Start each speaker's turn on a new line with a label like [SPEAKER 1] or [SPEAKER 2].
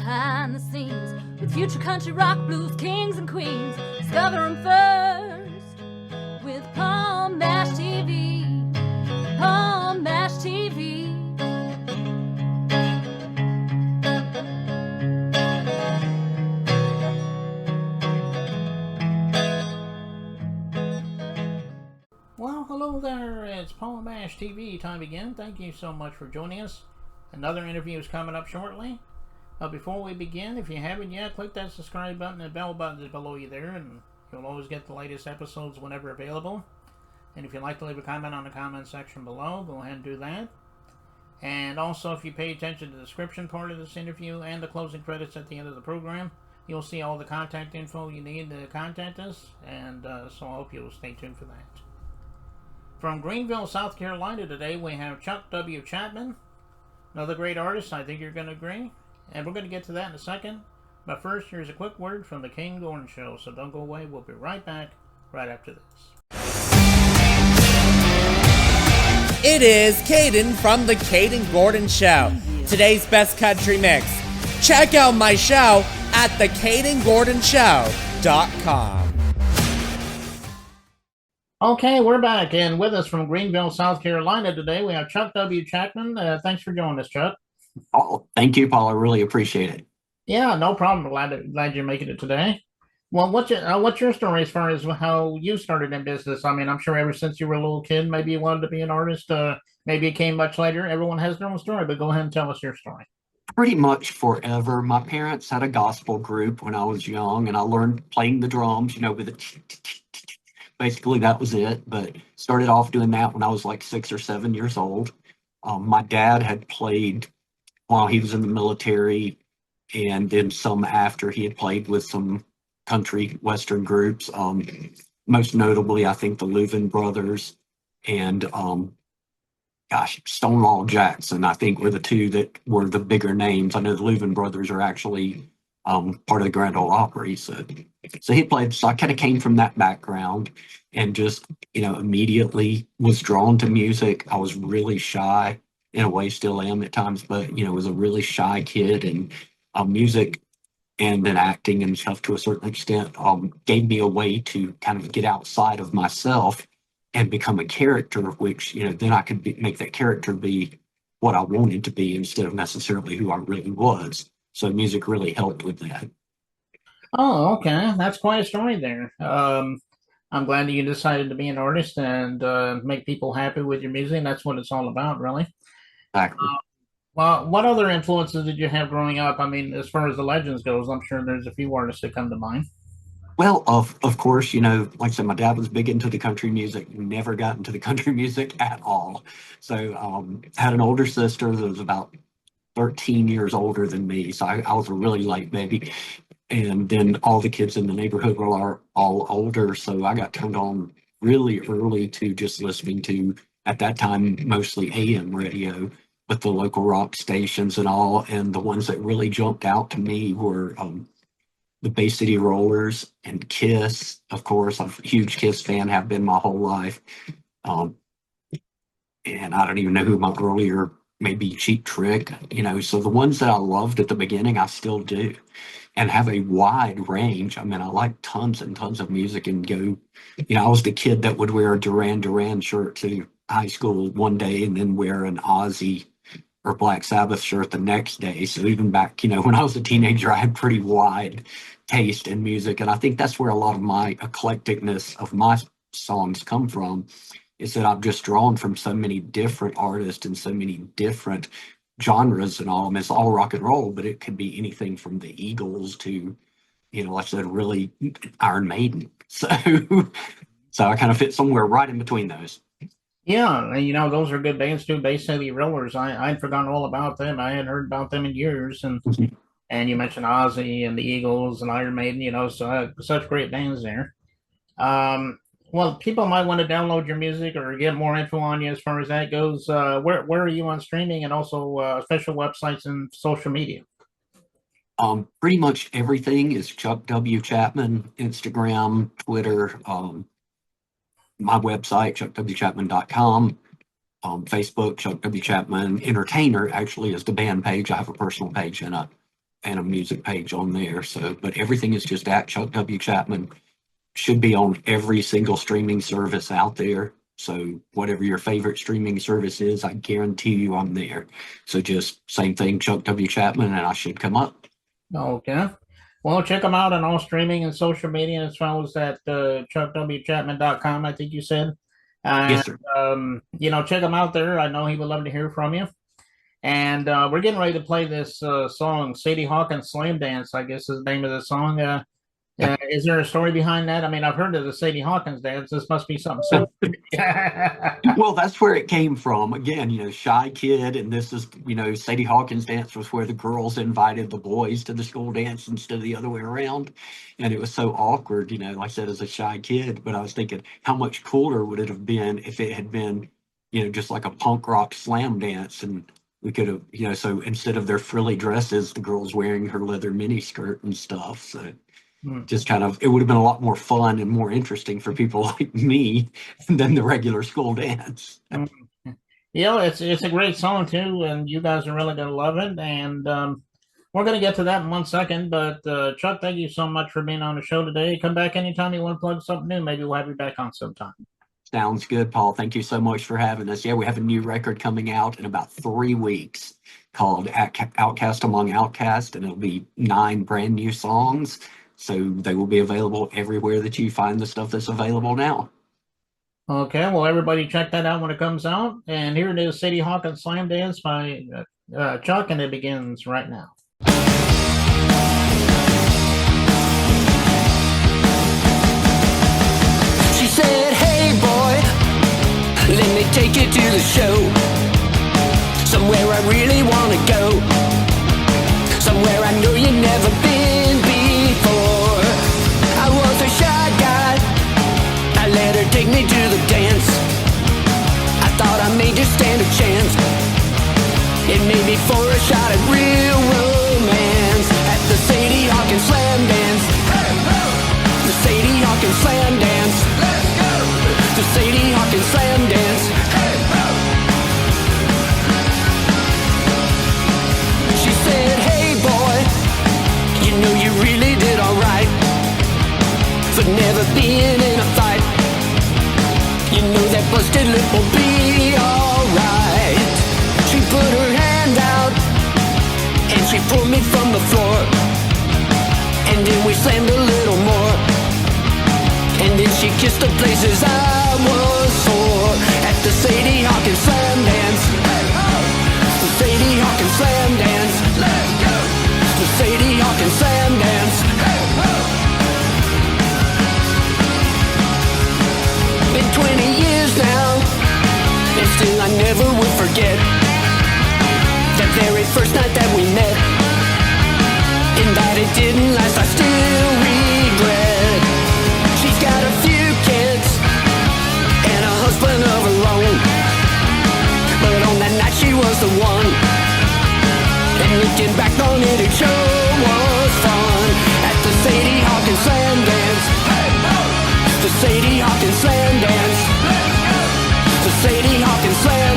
[SPEAKER 1] behind the scenes with future country rock blues kings and queens. Discover them first with Palm Bash TV. Palm Bash TV.
[SPEAKER 2] Well, hello there. It's Palm Bash TV time again. Thank you so much for joining us. Another interview is coming up shortly. Before we begin, if you haven't yet, click that subscribe button and bell button is below you there, and you'll always get the latest episodes whenever available. And if you'd like to leave a comment on the comment section below, go ahead and do that. And also, if you pay attention to the description part of this interview and the closing credits at the end of the program, you'll see all the contact info you need to contact us, and so I hope you'll stay tuned for that. From Greeneville, South Carolina today, we have Chuck W. Chapman, another great artist, I think you're going to agree. And we're going to get to that in a second. But first, here's a quick word from the King Gordon Show, so don't go away. We'll be right back right after this.
[SPEAKER 3] It is Caden from the Caden Gordon Show. Today's best country mix. Check out my show at thecadengordonshow.com.
[SPEAKER 2] Okay, we're back, and with us from Greeneville, South Carolina today, we have Chuck W. Chapman. Thanks for joining us, Chuck.
[SPEAKER 4] Oh, thank you, Paul. I really appreciate it.
[SPEAKER 2] Yeah, no problem. Glad you're making it today. Well, what's your story as far as how you started in business? I mean, I'm sure ever since you were a little kid, maybe you wanted to be an artist. Maybe it came much later. Everyone has their own story, but go ahead and tell us your story.
[SPEAKER 4] Pretty much forever. My parents had a gospel group when I was young, and I learned playing the drums, with the basically that was it. But started off doing that when I was like 6 or 7 years old. My dad had played while he was in the military, and then some after. He had played with some country western groups, most notably I think the Louvin Brothers and Stonewall Jackson, I think, were the two that were the bigger names. I know the Louvin Brothers are actually part of the Grand Ole Opry. So he played, so I kind of came from that background and just, immediately was drawn to music. I was really shy, in a way still am at times, but, was a really shy kid, and music and then acting and stuff to a certain extent gave me a way to kind of get outside of myself and become a character, which, then I could make that character be what I wanted to be instead of necessarily who I really was. So music really helped with that.
[SPEAKER 2] Oh, okay. That's quite a story there. I'm glad that you decided to be an artist and make people happy with your music. That's what it's all about, really.
[SPEAKER 4] Exactly.
[SPEAKER 2] Well, what other influences did you have growing up? I mean, as far as the legends goes, I'm sure there's a few artists that come to mind.
[SPEAKER 4] Well, of course, like I said, my dad was big into the country music, never got into the country music at all. So had an older sister that was about 13 years older than me. So I was a really late baby. And then all the kids in the neighborhood were all older. So I got turned on really early to just listening to, at that time, mostly AM radio with the local rock stations and all. And the ones that really jumped out to me were the Bay City Rollers and Kiss. Of course, I'm a huge Kiss fan, have been my whole life. And I don't even know who my earlier, maybe Cheap Trick, so the ones that I loved at the beginning, I still do, and have a wide range. I mean, I like tons and tons of music and go, I was the kid that would wear a Duran Duran shirt to high school one day and then wear an Ozzy or Black Sabbath shirt the next day. So even back, when I was a teenager, I had pretty wide taste in music. And I think that's where a lot of my eclecticness of my songs come from, is that I've just drawn from so many different artists and so many different genres and all. I mean, it's all rock and roll, but it could be anything from the Eagles to, like I said, really Iron Maiden. So I kind of fit somewhere right in between those.
[SPEAKER 2] Yeah, and those are good bands too. Bay City Rollers. I'd forgotten all about them. I hadn't heard about them in years. And and you mentioned Ozzy and the Eagles and Iron Maiden. So such great bands there. Well, people might want to download your music or get more info on you as far as that goes. Where are you on streaming, and also official websites and social media?
[SPEAKER 4] Pretty much everything is Chuck W. Chapman, Instagram, Twitter, my website, chuckwchapman.com, Facebook, Chuck W. Chapman Entertainer actually is the band page. I have a personal page in it. and a music page on there. So, but everything is just at Chuck W. Chapman. Should be on every single streaming service out there. So whatever your favorite streaming service is, I guarantee you I'm there. So just same thing, Chuck W. Chapman, and I should come up.
[SPEAKER 2] Okay. Well, check him out on all streaming and social media as well as at chuckwchapman.com, I think you said.
[SPEAKER 4] Yes, sir.
[SPEAKER 2] Check him out there. I know he would love to hear from you. And we're getting ready to play this song, Sadie Hawkins Slam Dance, I guess is the name of the song. Is there a story behind that? I mean, I've heard of the Sadie Hawkins dance. This must be something simple.
[SPEAKER 4] Well, that's where it came from. Again, shy kid. And this is, Sadie Hawkins dance was where the girls invited the boys to the school dance instead of the other way around. And it was so awkward, like I said, as a shy kid. But I was thinking, how much cooler would it have been if it had been, just like a punk rock slam dance? And we could have, so instead of their frilly dresses, the girls wearing her leather mini skirt and stuff. So just kind of, it would have been a lot more fun and more interesting for people like me than the regular school dance.
[SPEAKER 2] It's a great song too, and you guys are really going to love it. And we're going to get to that in 1 second. But Chuck, thank you so much for being on the show today. Come back anytime you want to plug something new. Maybe we'll have you back on sometime.
[SPEAKER 4] Sounds good, Paul. Thank you so much for having us. Yeah, we have a new record coming out in about 3 weeks called Outcast Among Outcasts, and it'll be 9 brand new songs. So they will be available everywhere that you find the stuff that's available now.
[SPEAKER 2] Okay, well, everybody check that out when it comes out. And here it is, Sadie Hawkins Slam Dance by Chuck, and it begins right now.
[SPEAKER 5] She said, hey boy, let me take you to the show. Somewhere I really want to go. Somewhere I know you've never been before. I was a shy guy, I let her take me to the dance. I thought I may just stand a chance. It made me for a shot at real romance. At the Sadie Hawkins Slam Dance. The Sadie Hawkins Slam Dance. The Sadie Hawkins Slam Dance. She said, hey boy, you know you really did alright for never being in a fight. You know that busted lip will be alright. She put her hand out and she pulled me from the floor. And then we slammed a little more. And then she kissed the places I was sore. At the Sadie Hawkins Slam Dance. The Sadie Hawkins Slam Dance. Let's go. The Sadie Hawkins Slam Dance. Been 20 years now, and still I never will forget that very first night that we met. And that it didn't last, I still regret. She's got a few kids and a husband of her own, but on that night she was the one. And looking back on it, it sure was fun. At the Sadie Hawkins Slam Dance. The Sadie Hawkins Slam Dance. The Sadie Hawkins Slam